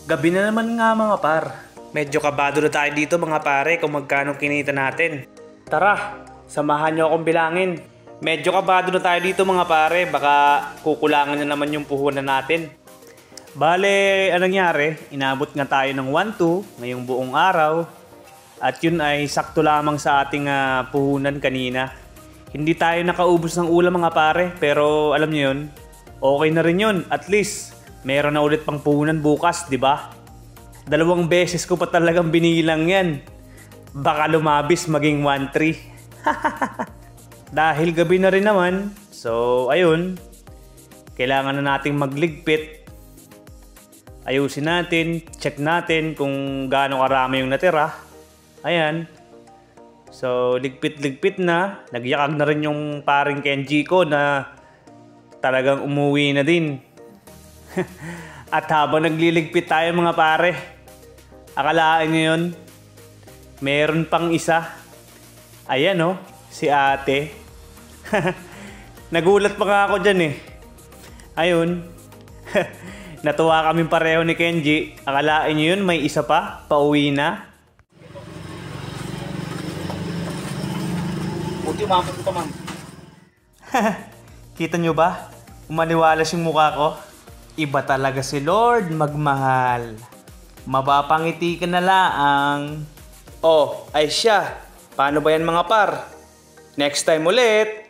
Gabi na naman nga mga par. Medyo kabado na tayo dito mga pare kung magkano kinita natin. Tara, samahan nyo akong bilangin. Medyo kabado na tayo dito mga pare, baka kukulangan na naman yung puhunan natin. Bale, anong nangyari? Inabot nga tayo ng 1-2 ngayong buong araw. At yun ay sakto lamang sa ating puhunan kanina. Hindi tayo nakaubos ng ulam mga pare, pero alam nyo yun, okay na rin yun. At least, meron na ulit pang puhunan bukas, di ba? 2 beses ko pa talagang binilang yan. Baka lumabis maging 1-3. Dahil gabi na rin naman, so ayun, kailangan na nating magligpit. Ayusin natin, check natin kung gaano karami yung natira. Ayan. So, ligpit-ligpit na. Nagyakag na rin yung paring Kenji ko na talagang umuwi na din. At habang nagliligpit tayo mga pare, akalaan nyo yun, meron pang isa. Ayan oh, si ate. Nagulat pa nga ako dyan eh. Ayun. Natuwa kami pareho ni Kenji. Akalaan nyo yun, may isa pa, pauwi na. Buti umabot ko ma'am. Kita nyo ba? Umaliwalas yung mukha ko. Iba talaga si Lord magmahal. Mapapangiti ka na laang. Oh, ay siya. Paano ba yan mga par? Next time ulit.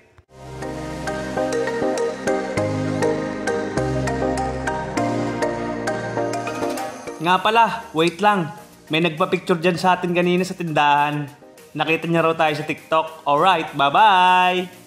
Nga pala, wait lang. May nagpa-picture dyan sa atin kanina sa tindahan. Nakita niya raw tayo sa TikTok. Alright, bye-bye!